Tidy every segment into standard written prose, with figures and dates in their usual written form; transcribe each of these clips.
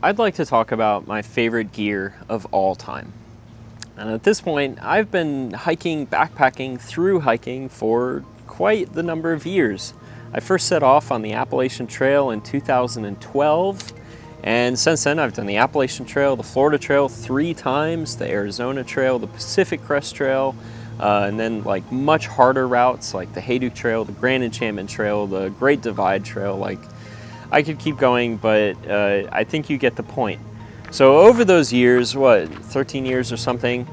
I'd like to talk about my favorite gear of all time. And at this point, I've been hiking, backpacking, through hiking for quite the number of years. I first set off on the Appalachian Trail in 2012, and since then I've done the Appalachian Trail, the Florida Trail 3 times, the Arizona Trail, the Pacific Crest Trail, and then like much harder routes like the Hayduke Trail, the Grand Enchantment Trail, the Great Divide Trail. Like, I could keep going, but I think you get the point. So over those years, 13 years or something,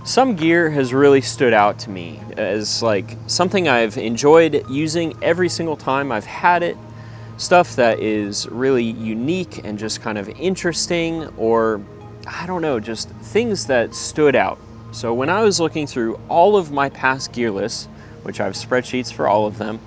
some gear has really stood out to me as like something I've enjoyed using every single time I've had it. Stuff that is really unique and just kind of interesting, or I don't know, just things that stood out. So when I was looking through all of my past gear lists, which I have spreadsheets for all of them,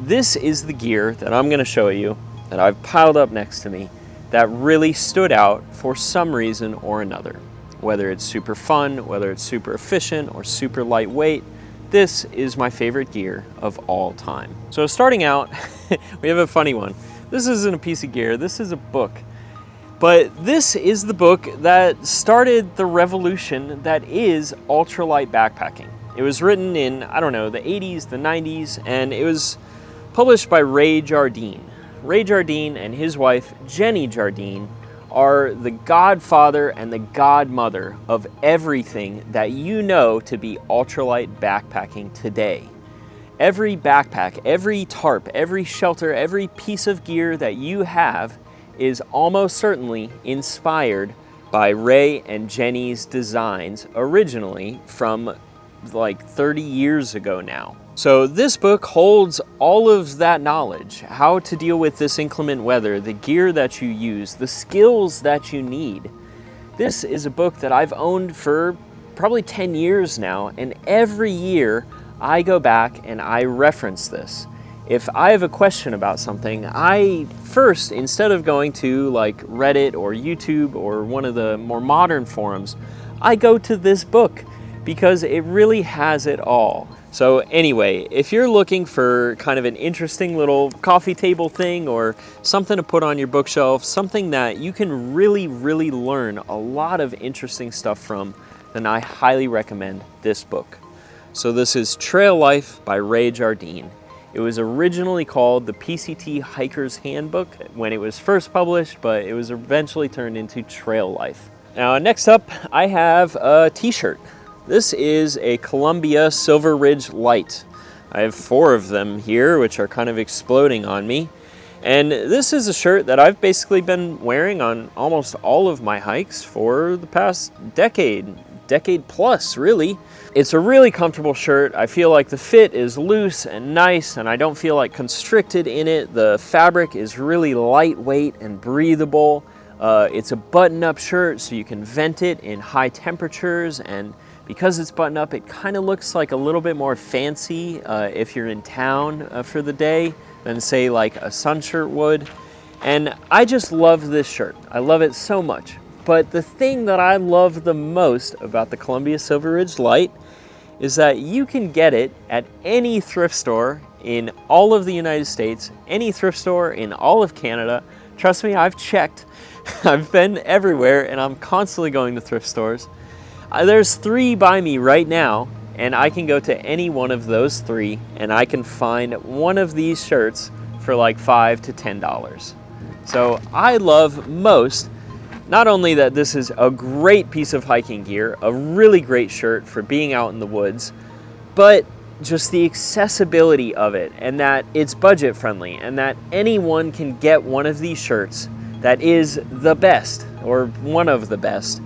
this is the gear that I'm going to show you that I've piled up next to me that really stood out for some reason or another. Whether it's super fun, whether it's super efficient, or super lightweight, this is my favorite gear of all time. So starting out, we have a funny one. This isn't a piece of gear, this is a book. But this is the book that started the revolution that is ultralight backpacking. It was written in, I don't know, the 80s, the 90s, and it was published by Ray Jardine. Ray Jardine and his wife, Jenny Jardine, are the godfather and the godmother of everything that you know to be ultralight backpacking today. Every backpack, every tarp, every shelter, every piece of gear that you have is almost certainly inspired by Ray and Jenny's designs originally from like 30 years ago now. So this book holds all of that knowledge, how to deal with this inclement weather, the gear that you use, the skills that you need. This is a book that I've owned for probably 10 years now, and every year I go back and I reference this. If I have a question about something, I first, instead of going to like Reddit or YouTube or one of the more modern forums, I go to this book because it really has it all. So anyway, if you're looking for kind of an interesting little coffee table thing or something to put on your bookshelf, something that you can really learn a lot of interesting stuff from, then I highly recommend this book. So this is Trail Life by Ray Jardine. It was originally called the PCT Hiker's Handbook when it was first published, but it was eventually turned into Trail Life. Now next up, I have a t-shirt. This is a Columbia Silver Ridge Light. I have 4 of them here, which are kind of exploding on me. And this is a shirt that I've basically been wearing on almost all of my hikes for the past decade plus, really. It's a really comfortable shirt. I feel like the fit is loose and nice, and I don't feel like constricted in it. The fabric is really lightweight and breathable. It's a button-up shirt, so you can vent it in high temperatures, and because it's buttoned up, it kind of looks like a little bit more fancy if you're in town for the day than say like a sun shirt would. And I just love this shirt. I love it so much. But the thing that I love the most about the Columbia Silver Ridge Light is that you can get it at any thrift store in all of the United States, any thrift store in all of Canada. Trust me, I've checked. I've been everywhere and I'm constantly going to thrift stores. There's 3 by me right now, and I can go to any one of those 3 and I can find one of these shirts for like $5 to $10. So I love most, not only that this is a great piece of hiking gear, a really great shirt for being out in the woods, but just the accessibility of it, and that it's budget friendly, and that anyone can get one of these shirts that is the best, or one of the best,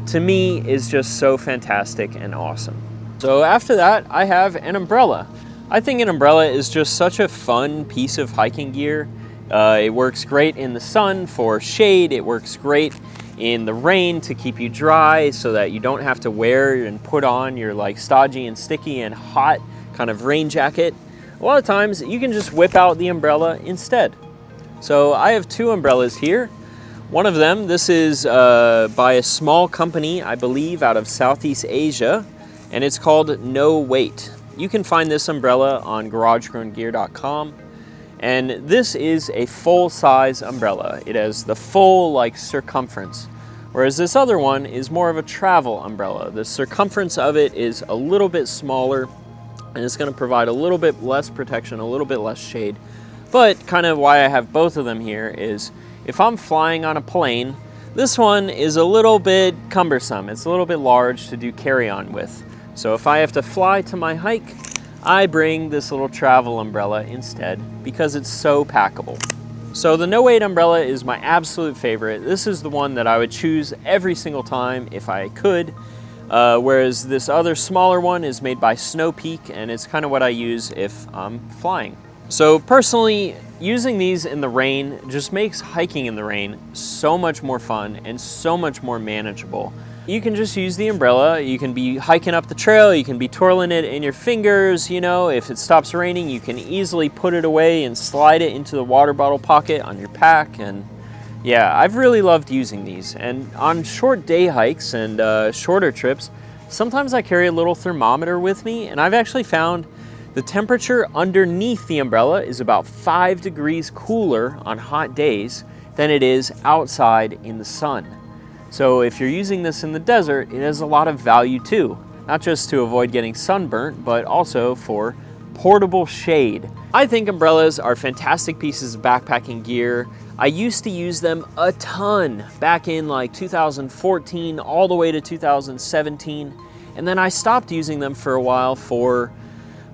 to me is just so fantastic and awesome. So after that, I have an umbrella. I think an umbrella is just such a fun piece of hiking gear. It works great in the sun for shade. It works great in the rain to keep you dry so that you don't have to wear and put on your like stodgy and sticky and hot kind of rain jacket. A lot of times you can just whip out the umbrella instead. So I have 2 umbrellas here. One of them, this is by a small company, I believe, out of Southeast Asia, and it's called No Weight. You can find this umbrella on garagegrowngear.com. And this is a full-size umbrella. It has the full like circumference, whereas this other one is more of a travel umbrella. The circumference of it is a little bit smaller, and it's going to provide a little bit less protection, a little bit less shade. But kind of why I have both of them here is if I'm flying on a plane, this one is a little bit cumbersome. It's a little bit large to do carry-on with. So if I have to fly to my hike, I bring this little travel umbrella instead because it's so packable. So the no-weight umbrella is my absolute favorite. This is the one that I would choose every single time if I could. Whereas this other smaller one is made by Snow Peak, and it's kind of what I use if I'm flying. So personally, using these in the rain just makes hiking in the rain so much more fun and so much more manageable. You can just use the umbrella. You can be hiking up the trail, you can be twirling it in your fingers, you know, if it stops raining, you can easily put it away and slide it into the water bottle pocket on your pack. And yeah, I've really loved using these. And on short day hikes and shorter trips, sometimes I carry a little thermometer with me, and I've actually found the temperature underneath the umbrella is about 5 degrees cooler on hot days than it is outside in the sun. So if you're using this in the desert, it has a lot of value too, not just to avoid getting sunburnt, but also for portable shade. I think umbrellas are fantastic pieces of backpacking gear. I used to use them a ton back in like 2014 all the way to 2017, and then I stopped using them for a while for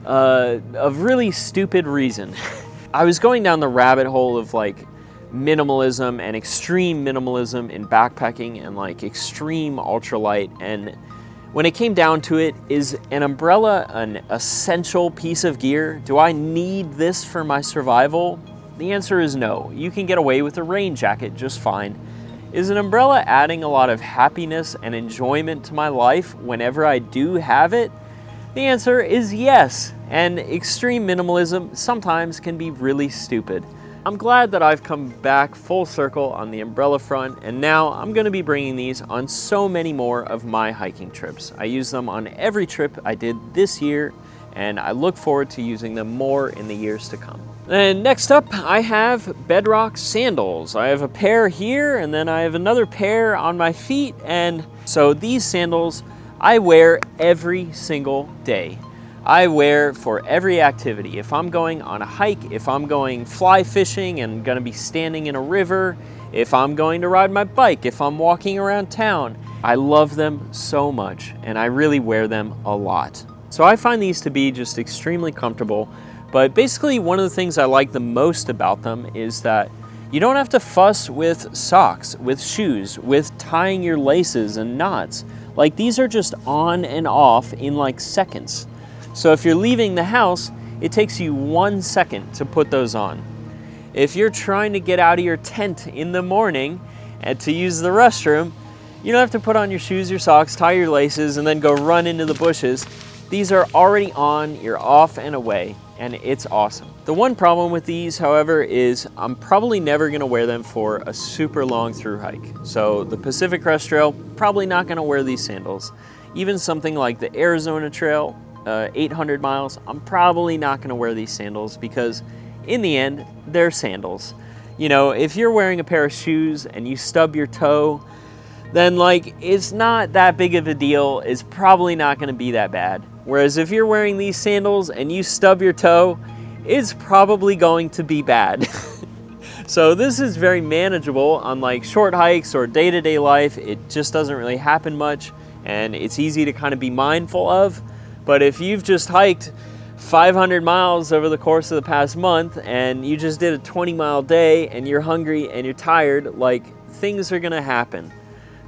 a really stupid reason. I was going down the rabbit hole of like minimalism and extreme minimalism in backpacking and like extreme ultralight, and when it came down to it, is an umbrella an essential piece of gear? Do I need this for my survival? The answer is no. You can get away with a rain jacket just fine. Is an umbrella adding a lot of happiness and enjoyment to my life whenever I do have it? The answer is yes, and extreme minimalism sometimes can be really stupid. I'm glad that I've come back full circle on the umbrella front, and now I'm going to be bringing these on so many more of my hiking trips. I use them on every trip I did this year, and I look forward to using them more in the years to come. And next up, I have Bedrock Sandals. I have a pair here, and then I have another pair on my feet, and so these sandals I wear every single day. I wear for every activity. If I'm going on a hike, if I'm going fly fishing and gonna be standing in a river, if I'm going to ride my bike, if I'm walking around town, I love them so much, and I really wear them a lot. So I find these to be just extremely comfortable, but basically one of the things I like the most about them is that you don't have to fuss with socks, with shoes, with tying your laces and knots. Like, these are just on and off in like seconds. So if you're leaving the house, it takes you 1 second to put those on. If you're trying to get out of your tent in the morning and to use the restroom, you don't have to put on your shoes, your socks, tie your laces, and then go run into the bushes. These are already on, you're off and away, and it's awesome. The one problem with these, however, is I'm probably never gonna wear them for a super long thru hike. So the Pacific Crest Trail, probably not gonna wear these sandals. Even something like the Arizona Trail, 800 miles, I'm probably not gonna wear these sandals because in the end, they're sandals. You know, if you're wearing a pair of shoes and you stub your toe, then like, it's not that big of a deal. It's probably not gonna be that bad. Whereas if you're wearing these sandals and you stub your toe, it's probably going to be bad. So this is very manageable on like short hikes or day-to-day life. It just doesn't really happen much, and it's easy to kind of be mindful of. But if you've just hiked 500 miles over the course of the past month and you just did a 20-mile day and you're hungry and you're tired, like, things are gonna happen.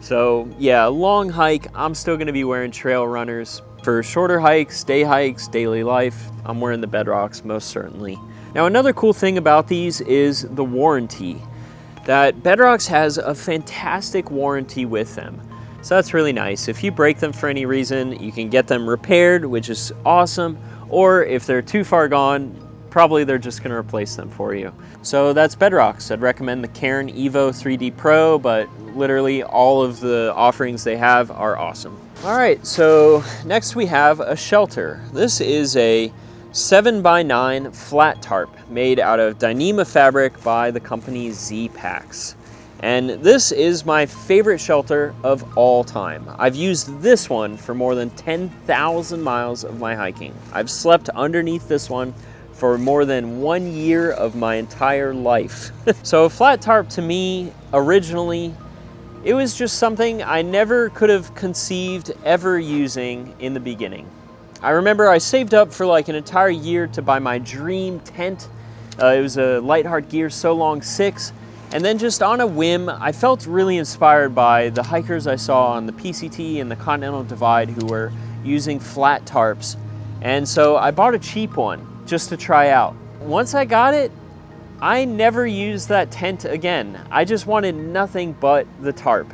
So yeah, long hike, I'm still gonna be wearing trail runners. For shorter hikes, daily life, I'm wearing the Bedrocks most certainly. Now another cool thing about these is the warranty. That Bedrocks has a fantastic warranty with them. So that's really nice. If you break them for any reason, you can get them repaired, which is awesome. Or if they're too far gone, probably they're just gonna replace them for you. So that's Bedrocks. I'd recommend the Cairn Evo 3D Pro, but literally all of the offerings they have are awesome. All right, so next we have a shelter. This is a 7x9 flat tarp made out of Dyneema fabric by the company Zpacks. And this is my favorite shelter of all time. I've used this one for more than 10,000 miles of my hiking. I've slept underneath this one for more than 1 year of my entire life. So a flat tarp to me, originally, it was just something I never could have conceived ever using in the beginning. I remember I saved up for like an entire year to buy my dream tent. It was a Light Heart Gear So Long 6. And then just on a whim, I felt really inspired by the hikers I saw on the PCT and the Continental Divide who were using flat tarps. And so I bought a cheap one just to try out. Once I got it, I never used that tent again. I just wanted nothing but the tarp.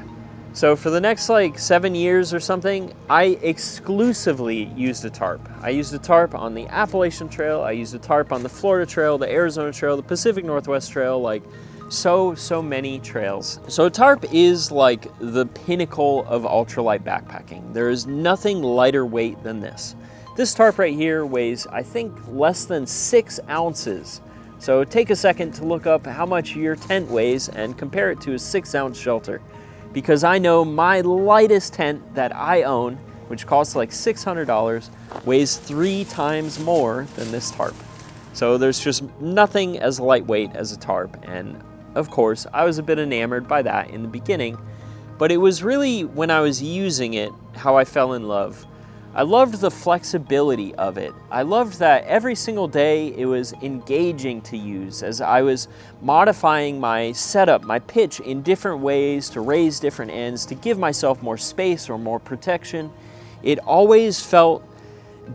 So for the next like 7 years or something, I exclusively used a tarp. I used a tarp on the Appalachian Trail, I used a tarp on the Florida Trail, the Arizona Trail, the Pacific Northwest Trail, like so many trails. So a tarp is like the pinnacle of ultralight backpacking. There is nothing lighter weight than this. This tarp right here weighs, I think, less than 6 ounces. So take a second to look up how much your tent weighs and compare it to a 6-ounce shelter. Because I know my lightest tent that I own, which costs like $600, weighs 3 times more than this tarp. So there's just nothing as lightweight as a tarp, and of course, I was a bit enamored by that in the beginning, but it was really when I was using it how I fell in love. I loved the flexibility of it. I loved that every single day it was engaging to use as I was modifying my setup, my pitch in different ways to raise different ends, to give myself more space or more protection. It always felt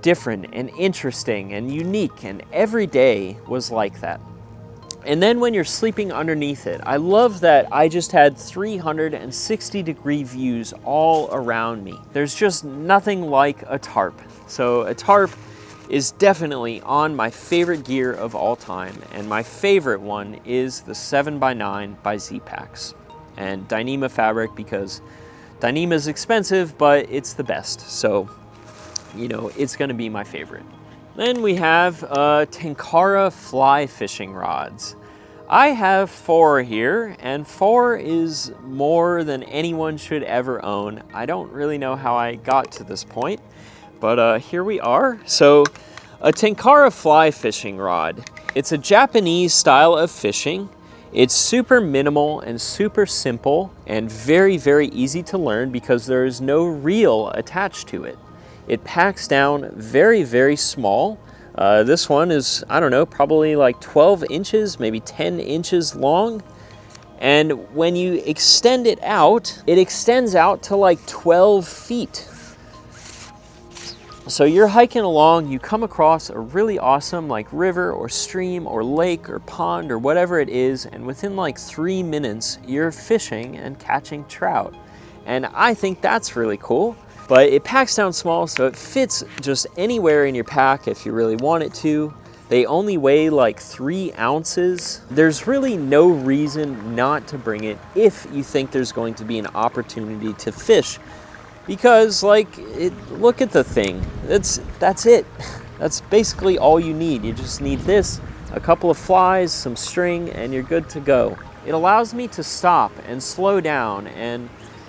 different and interesting and unique, and every day was like that. And then when you're sleeping underneath it, I love that I just had 360-degree views all around me. There's just nothing like a tarp. So a tarp is definitely on my favorite gear of all time, and my favorite one is the 7x9 by Zpacks. And Dyneema fabric, because Dyneema is expensive, but it's the best. So, you know, it's gonna be my favorite. Then we have Tenkara fly fishing rods. I have 4 here, and 4 is more than anyone should ever own. I don't really know how I got to this point, but here we are. So a Tenkara fly fishing rod. It's a Japanese style of fishing. It's super minimal and super simple and very easy to learn because there is no reel attached to it. It packs down very small. This one is, I don't know, probably like 12 inches, maybe 10 inches long. And when you extend it out, it extends out to like 12 feet. So you're hiking along, you come across a really awesome like river or stream or lake or pond or whatever it is, and within like 3 minutes, you're fishing and catching trout. And I think that's really cool. But it packs down small, so it fits just anywhere in your pack if you really want it to. They only weigh like 3 ounces. There's really no reason not to bring it if you think there's going to be an opportunity to fish. Because look at the thing. That's it. That's basically all you need. You just need this, a couple of flies, some string, and you're good to go. It allows me to stop and slow down and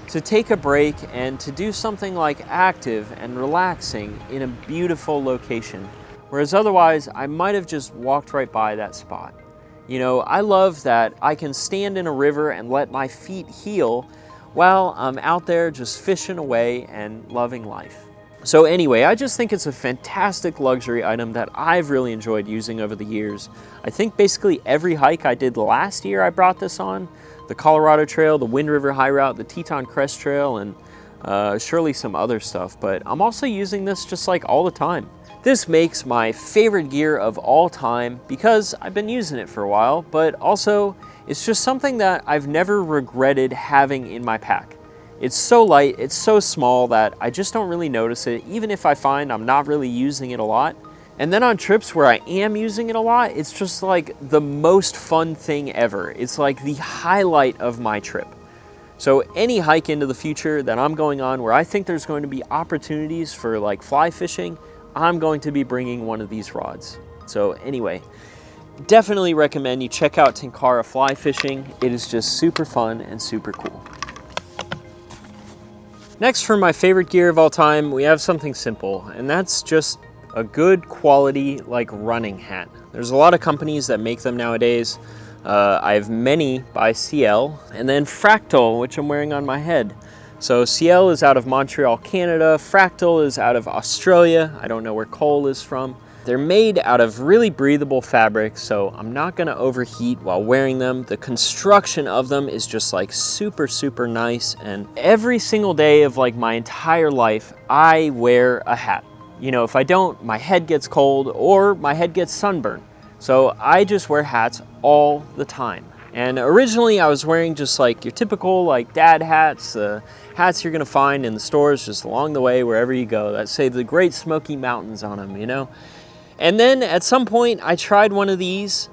to take a break and to do something like active and relaxing in a beautiful location. Whereas otherwise, I might have just walked right by that spot. You know, I love that I can stand in a river and let my feet heal while I'm out there just fishing away and loving life. So anyway, I just think it's a fantastic luxury item that I've really enjoyed using over the years. I think basically every hike I did last year I brought this on. The Colorado Trail, the Wind River High Route, the Teton Crest Trail, and surely some other stuff. But I'm also using this just like all the time. This makes my favorite gear of all time because I've been using it for a while, but also it's just something that I've never regretted having in my pack. It's so light, it's so small that I just don't really notice it, even if I find I'm not really using it a lot. And then on trips where I am using it a lot, it's just like the most fun thing ever. It's like the highlight of my trip. So any hike into the future that I'm going on where I think there's going to be opportunities for like fly fishing, I'm going to be bringing one of these rods. So anyway, definitely recommend you check out Tenkara fly fishing. It is just super fun and super cool. Next, for my favorite gear of all time, we have something simple, and that's just a good quality like running hat. There's a lot of companies that make them nowadays. I have many by CL, and then Fractal, which I'm wearing on my head. So CL is out of Montreal, Canada. Fractal is out of Australia. I don't know where Cole is from. They're made out of really breathable fabric, so I'm not gonna overheat while wearing them. The construction of them is just like super, super nice. And every single day of like my entire life, I wear a hat. You know, if I don't, my head gets cold or my head gets sunburned. So I just wear hats all the time. And originally I was wearing just like your typical like dad hats, hats you're gonna find in the stores just along the way wherever you go that say the Great Smoky Mountains on them, you know? And then at some point I tried one of these,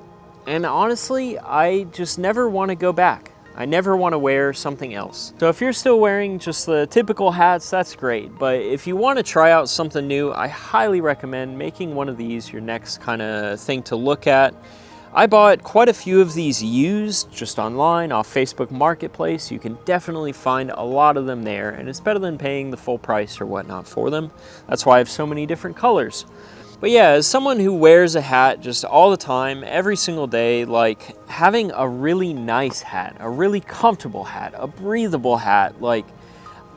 and honestly, I just never wanna go back. I never wanna wear something else. So if you're still wearing just the typical hats, that's great. But if you wanna try out something new, I highly recommend making one of these your next kind of thing to look at. I bought quite a few of these used just online off Facebook Marketplace. You can definitely find a lot of them there, and it's better than paying the full price or whatnot for them. That's why I have so many different colors. But yeah, as someone who wears a hat just all the time, every single day, like having a really nice hat, a really comfortable hat, a breathable hat, like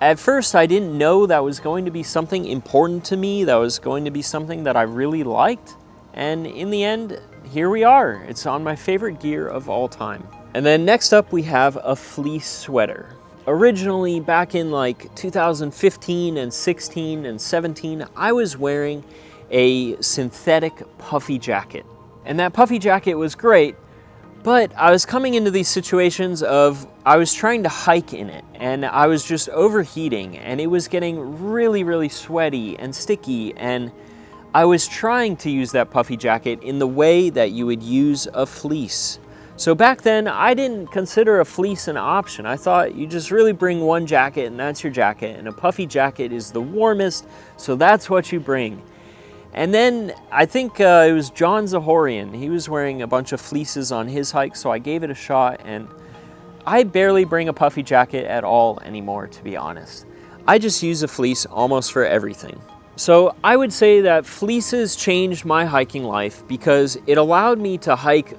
at first I didn't know that was going to be something important to me, that was going to be something that I really liked. And in the end, here we are. It's on my favorite gear of all time. And then next up we have a fleece sweater. Originally back in like 2015 and 16 and 17, I was wearing a synthetic puffy jacket. And that puffy jacket was great, but I was coming into these situations of I was trying to hike in it and I was just overheating and it was getting really, really sweaty and sticky, and I was trying to use that puffy jacket in the way that you would use a fleece. So back then I didn't consider a fleece an option. I thought you just really bring one jacket and that's your jacket, and a puffy jacket is the warmest, so that's what you bring. And then I think it was John Zahorian. He was wearing a bunch of fleeces on his hike, so I gave it a shot, and I barely bring a puffy jacket at all anymore, to be honest. I just use a fleece almost for everything. So I would say that fleeces changed my hiking life because it allowed me to hike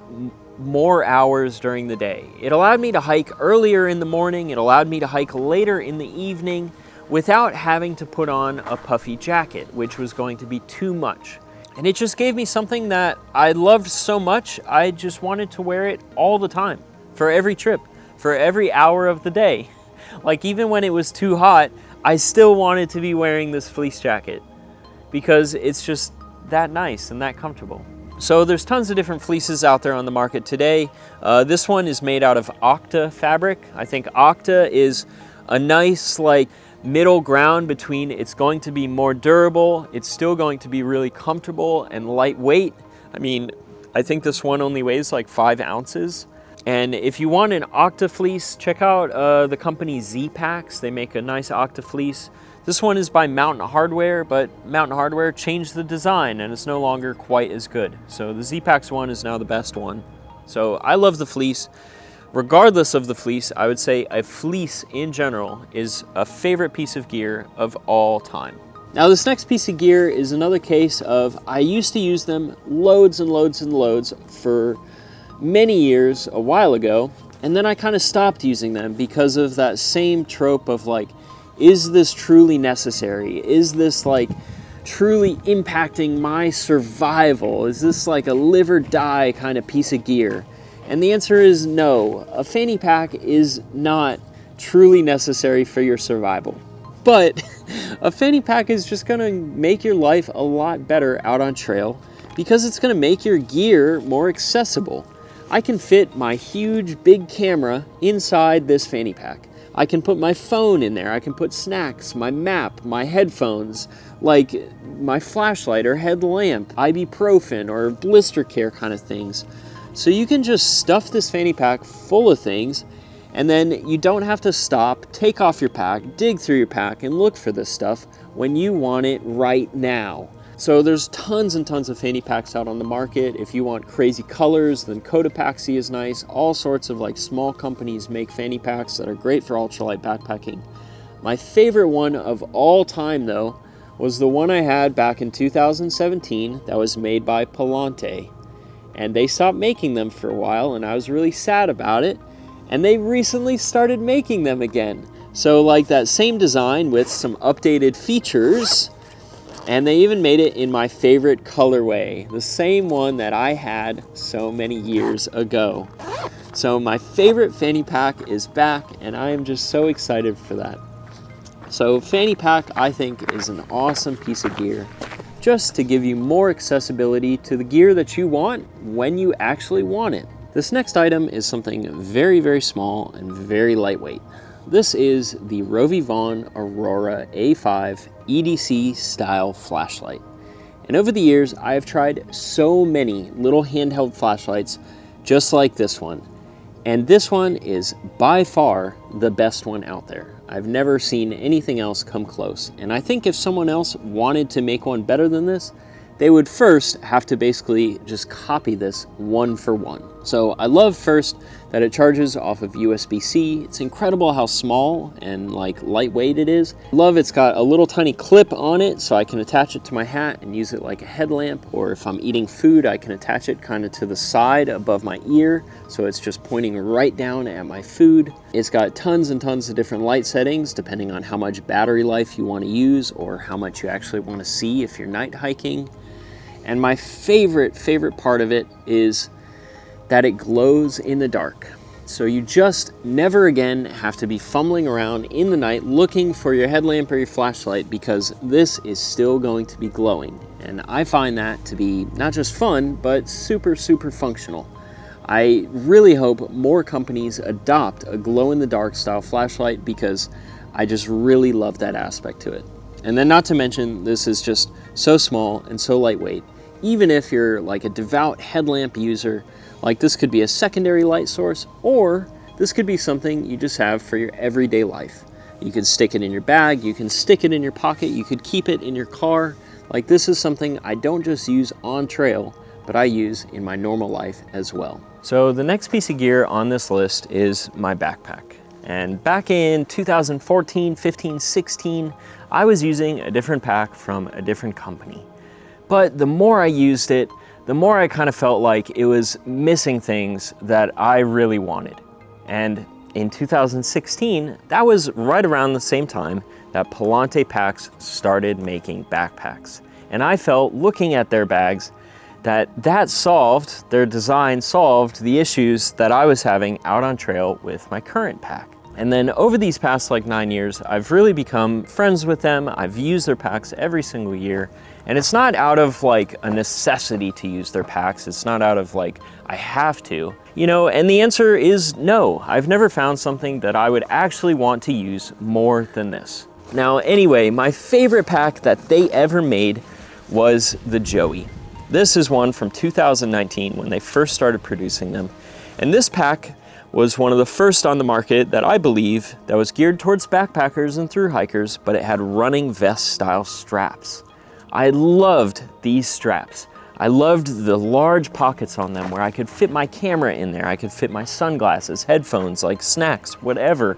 more hours during the day. It allowed me to hike earlier in the morning, it allowed me to hike later in the evening, without having to put on a puffy jacket, which was going to be too much. And it just gave me something that I loved so much, I just wanted to wear it all the time, for every trip, for every hour of the day. Like even when it was too hot, I still wanted to be wearing this fleece jacket because it's just that nice and that comfortable. So there's tons of different fleeces out there on the market today. This one is made out of Octa fabric. I think Octa is a nice like middle ground between it's going to be more durable, it's still going to be really comfortable and lightweight. I mean, I think this one only weighs like 5 ounces. And if you want an Octa fleece, check out the company Zpacks. They make a nice Octa fleece. This one is by Mountain Hardwear, but Mountain Hardwear changed the design and it's no longer quite as good. So the Zpacks one is now the best one. So I love the fleece. Regardless of the fleece, I would say a fleece in general is a favorite piece of gear of all time. Now this next piece of gear is another case of I used to use them loads and loads and loads for many years a while ago, and then I kind of stopped using them because of that same trope of like, is this truly necessary? Is this like truly impacting my survival? Is this like a live or die kind of piece of gear? And the answer is no. A fanny pack is not truly necessary for your survival. But a fanny pack is just gonna make your life a lot better out on trail because it's gonna make your gear more accessible. I can fit my huge big camera inside this fanny pack. I can put my phone in there, I can put snacks, my map, my headphones, like my flashlight or headlamp, ibuprofen or blister care kind of things. So you can just stuff this fanny pack full of things, and then you don't have to stop, take off your pack, dig through your pack, and look for this stuff when you want it right now. So there's tons and tons of fanny packs out on the market. If you want crazy colors, then Cotopaxi is nice. All sorts of like small companies make fanny packs that are great for ultralight backpacking. My favorite one of all time though was the one I had back in 2017 that was made by Palante. And they stopped making them for a while and I was really sad about it. And they recently started making them again. So like that same design with some updated features, and they even made it in my favorite colorway, the same one that I had so many years ago. So my favorite fanny pack is back and I am just so excited for that. So fanny pack, I think, is an awesome piece of gear just to give you more accessibility to the gear that you want when you actually want it. This next item is something very, very small and very lightweight. This is the Rovi Vaughn Aurora A5 EDC style flashlight. And over the years, I have tried so many little handheld flashlights just like this one. And this one is by far the best one out there. I've never seen anything else come close. And I think if someone else wanted to make one better than this, they would first have to basically just copy this one for one. So I love first that it charges off of USB-C. It's incredible how small and like lightweight it is. Love it's got a little tiny clip on it so I can attach it to my hat and use it like a headlamp, or if I'm eating food, I can attach it kind of to the side above my ear so it's just pointing right down at my food. It's got tons and tons of different light settings depending on how much battery life you want to use or how much you actually want to see if you're night hiking. And my favorite part of it is that it glows in the dark. So you just never again have to be fumbling around in the night looking for your headlamp or your flashlight, because this is still going to be glowing. And I find that to be not just fun, but super, super functional. I really hope more companies adopt a glow-in-the-dark style flashlight because I just really love that aspect to it. And then not to mention, this is just so small and so lightweight. Even if you're like a devout headlamp user, like this could be a secondary light source, or this could be something you just have for your everyday life. You could stick it in your bag, you can stick it in your pocket, you could keep it in your car. Like this is something I don't just use on trail, but I use in my normal life as well. So the next piece of gear on this list is my backpack. And back in 2014, 15, 16, I was using a different pack from a different company. But the more I used it, the more I kind of felt like it was missing things that I really wanted. And in 2016, that was right around the same time that Palante Packs started making backpacks. And I felt, looking at their bags, that their design solved the issues that I was having out on trail with my current pack. And then over these past like 9 years, I've really become friends with them. I've used their packs every single year. And it's not out of like a necessity to use their packs. It's not out of like, I have to, and the answer is no. I've never found something that I would actually want to use more than this. Now, anyway, my favorite pack that they ever made was the Joey. This is one from 2019 when they first started producing them. And this pack was one of the first on the market that I believe that was geared towards backpackers and thru hikers, but it had running vest style straps. I loved these straps. I loved the large pockets on them where I could fit my camera in there. I could fit my sunglasses, headphones, like snacks, whatever.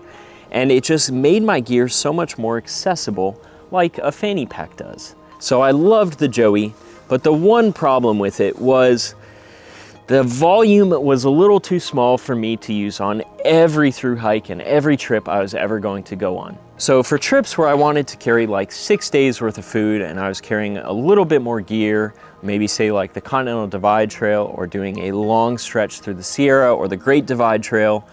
And it just made my gear so much more accessible, like a fanny pack does. So I loved the Joey, but the one problem with it was the volume was a little too small for me to use on every thru hike and every trip I was ever going to go on. So for trips where I wanted to carry like 6 days worth of food and I was carrying a little bit more gear, maybe say like the Continental Divide Trail or doing a long stretch through the Sierra or the Great Divide Trail,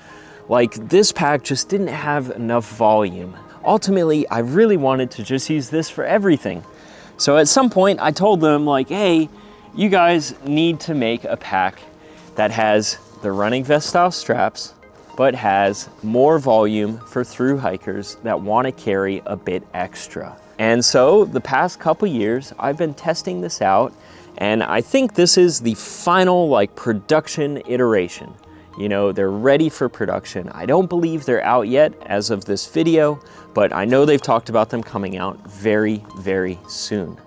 like this pack just didn't have enough volume. Ultimately, I really wanted to just use this for everything. So at some point I told them like, hey, you guys need to make a pack that has the running vest style straps, but has more volume for thru hikers that want to carry a bit extra. And so the past couple years, I've been testing this out, and I think this is the final like production iteration. They're ready for production. I don't believe they're out yet as of this video, but I know they've talked about them coming out very, very soon.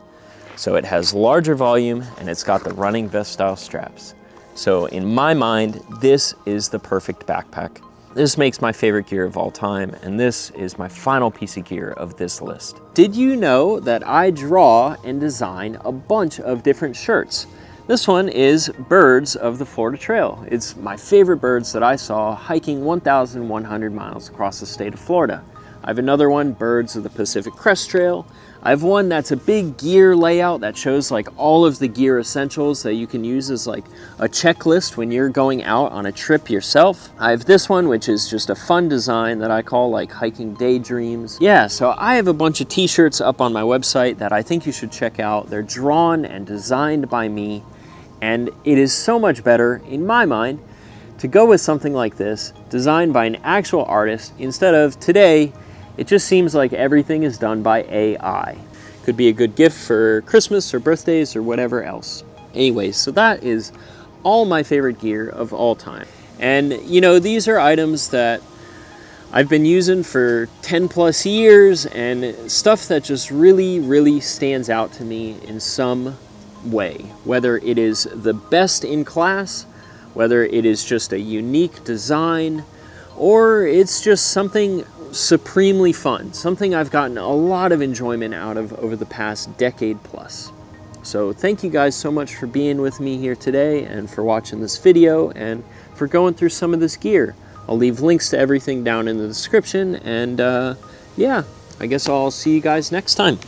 So it has larger volume and it's got the running vest style straps. So in my mind, this is the perfect backpack. This makes my favorite gear of all time, and this is my final piece of gear of this list. Did you know that I draw and design a bunch of different shirts? This one is Birds of the Florida Trail. It's my favorite birds that I saw hiking 1,100 miles across the state of Florida. I have another one, Birds of the Pacific Crest Trail. I have one that's a big gear layout that shows like all of the gear essentials that you can use as like a checklist when you're going out on a trip yourself. I have this one, which is just a fun design that I call like hiking daydreams. Yeah, so I have a bunch of t-shirts up on my website that I think you should check out. They're drawn and designed by me, and it is so much better in my mind to go with something like this, designed by an actual artist, instead of today. It just seems like everything is done by AI. Could be a good gift for Christmas or birthdays or whatever else. Anyways, so that is all my favorite gear of all time. And you know, these are items that I've been using for 10 plus years, and stuff that just really stands out to me in some way. Whether it is the best in class, whether it is just a unique design, or it's just something supremely fun, something I've gotten a lot of enjoyment out of over the past decade plus. So thank you guys so much for being with me here today, and for watching this video, and for going through some of this gear. I'll leave links to everything down in the description, and yeah, I guess I'll see you guys next time.